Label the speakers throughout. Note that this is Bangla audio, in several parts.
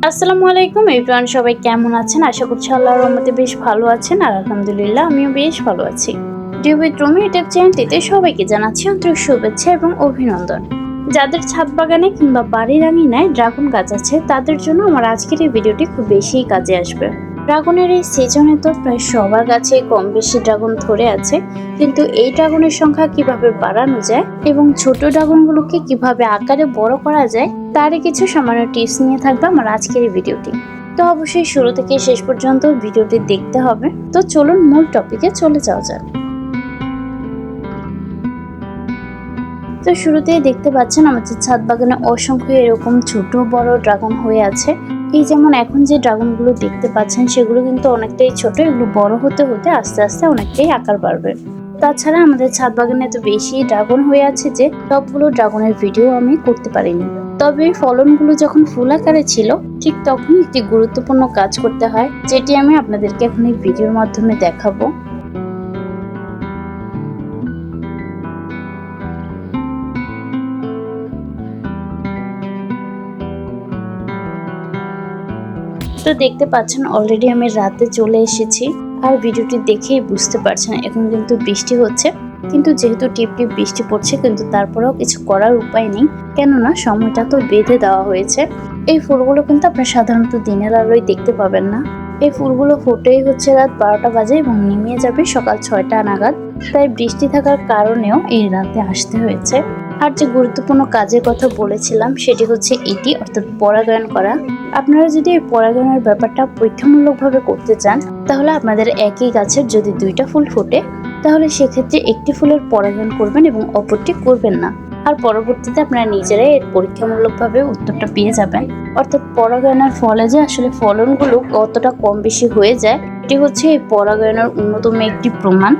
Speaker 1: আসসালামু আলাইকুম এভরিওয়ান, সবাই কেমন আছেন? আশা করছি আল্লাহর রহমতে বেশ ভালো আছেন। আর আলহামদুলিল্লাহ আমিও বেশ ভালো আছি। ডিউ উইথ রুমি ইউটিউব চ্যানেলটিতে সবাইকে জানাচ্ছি আন্তরিক শুভেচ্ছা এবং অভিনন্দন। যাদের ছাদ বাগানে কিংবা বাড়ির আঙিনায় ড্রাগন গাছ আছে তাদের জন্য আমার আজকের এই ভিডিওটি খুব বেশিই কাজে আসবে। ড্রাগনের এই সিজনে তো প্রায় সবার গাছে কম বেশি ড্রাগন ধরে আছে, কিন্তু এই ড্রাগনের সংখ্যা কিভাবে বাড়ানো যায় এবং ছোট ড্রাগনগুলোকে কিভাবে আকারে বড় করা যায় তারই কিছু সামান্য টিপস নিয়ে থাকবে আমার আজকের এই ভিডিওটি। তো অবশ্যই শুরু থেকে শেষ পর্যন্ত ভিডিওটি দেখতে হবে। তো চলুন মূল টপিকে চলে যাওয়া যাক। তো শুরুতেই দেখতে পাচ্ছেন আমাদের ছাদ বাগানে অসংখ্য এরকম ছোট বড় ড্রাগন হয়ে আছে। এই যেমন এখন যে ড্রাগনগুলো দেখতে পাচ্ছেন সেগুলো কিন্তু অনেকটাই ছোট, এগুলো বড় হতে হতে আস্তে আস্তে অনেকটাই আকার বাড়বে। তাছাড়া আমাদের ছাদ বাগানে এত বেশি ড্রাগন হয়ে আছে যে সবগুলো ড্রাগনের ভিডিও আমি করতে পারিনি। তবে ফলনগুলো যখন ফুল আকারে ছিল ঠিক তখনই একটি গুরুত্বপূর্ণ কাজ করতে হয়, যেটি আমি আপনাদেরকে এখন এই ভিডিওর মাধ্যমে দেখাবো। তো দেখতে পাচ্ছেন অলরেডি আমি রাতে চলে এসেছি, আর ভিডিওটি দেখেই বুঝতে পারছেন এখন কিন্তু বৃষ্টি হচ্ছে। কিন্তু যেহেতু টিপ টিপ বৃষ্টি পড়ছে কিন্তু তারপরেও কিছু করার উপায় নেই, কেননা সময়টা তো বেঁধে দেওয়া হয়েছে। এই ফুলগুলো কিন্তু আপনারা সাধারণত দিনের আলোয় দেখতে পাবেন না। এই ফুলগুলো ফোটেই হচ্ছে রাত 12টা বাজে এবং নিমিয়ে যাবে সকাল 6টা নাগাদ। তাই বৃষ্টি থাকার কারণেও এই রাতে আসতে হয়েছে। আর যে গুরুত্বপূর্ণ কাজের কথা বলেছিলাম সেটি হচ্ছে এটি, অর্থাৎ পরাগায়ন করা। আপনারা যদি এই পরাগায়নের ব্যাপারটা পরীক্ষামূলকভাবে করতে চান তাহলে আপনাদের একই গাছের যদি 2টা ফুল ফোটে তাহলে সেক্ষেত্রে একটি ফুলের পরাগায়ন করবেন এবং অপরটি করবেন না। আর পরবর্তীতে আপনারা নিজেরাই এর পরীক্ষামূলকভাবে উত্তরটা পেয়ে যাবেন। অর্থাৎ পরাগায়নের ফলে যে আসলে ফলনগুলো কতটা কম বেশি হয়ে যায় এটি হচ্ছে এই পরাগায়নের অন্যতম একটি প্রমাণ।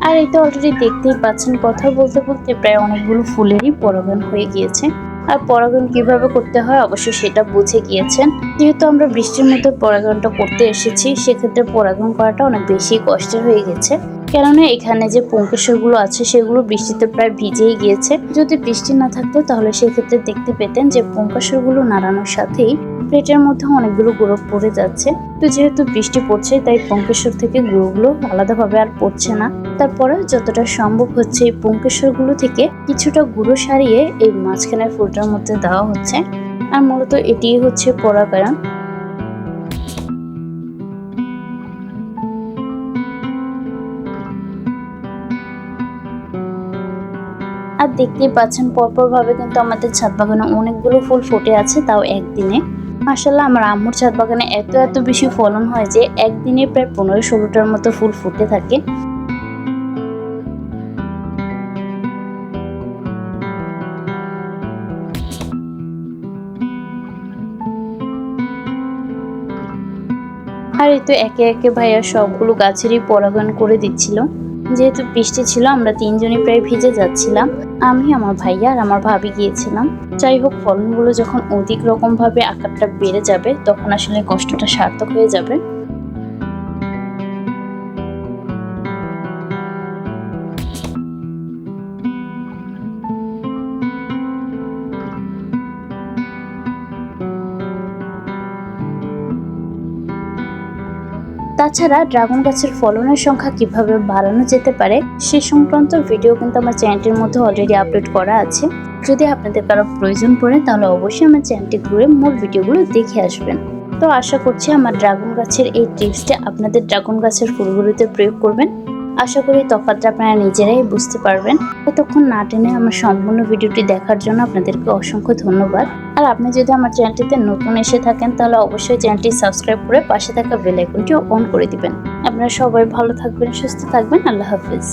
Speaker 1: আর এই তো অলরেডি দেখতেই পাচ্ছেন কথা বলতে বলতে প্রায় অনেকগুলো ফুলেরই পরাগায়ন হয়ে গিয়েছে। আর পরাগায়ন কিভাবে করতে হয় অবশ্যই সেটা বুঝে গিয়েছেন। যেহেতু আমরা বৃষ্টির মধ্যে পরাগায়নটা করতে এসেছি সেক্ষেত্রে পরাগায়ন করাটা অনেক বেশি কষ্টের হয়ে গেছে, কেননা এখানে যে পুংকেশরগুলো আছে সেগুলো বৃষ্টিতে প্রায় ভিজেই গিয়েছে। যদি বৃষ্টি না থাকতো তাহলে সেক্ষেত্রে দেখতে পেতেন যে পুংকেশরগুলো নাড়ানোর সাথেই প্লেটের মধ্যে অনেকগুলো গুঁড়ো পড়ে যাচ্ছে। তো যেহেতু বৃষ্টি পড়ছে তাই পুংকেশর থেকে গুঁড়োগুলো আলাদাভাবে আর পড়ছে না। তারপরে যতটা সম্ভব হচ্ছে এই পুংকেশরগুলো থেকে কিছুটা গুঁড়ো সারিয়ে এই মাঝখানের ফুলটার মধ্যে দেওয়া হচ্ছে। আর মূলত এটিই হচ্ছে পরাগায়ন। আর দেখতেই পাচ্ছেন পরপর ভাবে কিন্তু আমাদের ছাদ বাগানে অনেকগুলো ফুল ফুটে আছে, তাও একদিনে। মাশাআল্লাহ আমার আম্মুর ছাদ বাগানে এত বেশি ফলন হয় যে একদিনে প্রায় 15-16টার মতো ফুল ফুটে থাকে। আর এই তো একে একে ভাইয়া সবগুলো গাছেরই পরাগায়ন করে দিচ্ছিল। যেহেতু বৃষ্টি ছিল আমরা 3জনই প্রায় ভিজে যাচ্ছিলাম, আমি, আমার ভাইয়া আর আমার ভাবি গিয়েছিলাম। যাই হোক, ফলনগুলো যখন অধিক রকম ভাবে আকারটা বেড়ে যাবে তখন আসলে কষ্টটা সার্থক হয়ে যাবে। তাছাড়া ড্রাগন গাছের ফলনের সংখ্যা কিভাবে বাড়ানো যেতে পারে সে সংক্রান্ত ভিডিও কিন্তু আমার চ্যানেলটির মধ্যে অলরেডি আপলোড করা আছে। যদি আপনাদের কারো প্রয়োজন পড়ে তাহলে অবশ্যই আমার চ্যানেলটি ঘুরে মূল ভিডিওগুলো দেখে আসবেন। তো আশা করছি আমার ড্রাগন গাছের এই টিপসটা আপনাদের ড্রাগন গাছের ফুলগুলোতে প্রয়োগ করবেন। আশা করি তফাৎটা আপনারা নিজেরাই বুঝতে পারবেন। ততক্ষণ না টেনে আমার সম্পূর্ণ ভিডিওটি দেখার জন্য আপনাদেরকে অসংখ্য ধন্যবাদ। আর আপনি যদি আমার চ্যানেলটিতে নতুন এসে থাকেন তাহলে অবশ্যই চ্যানেলটি সাবস্ক্রাইব করে পাশে থাকা বেল আইকনটি অন করে দিবেন। আপনারা সবাই ভালো থাকবেন, সুস্থ থাকবেন। আল্লাহ হাফিজ।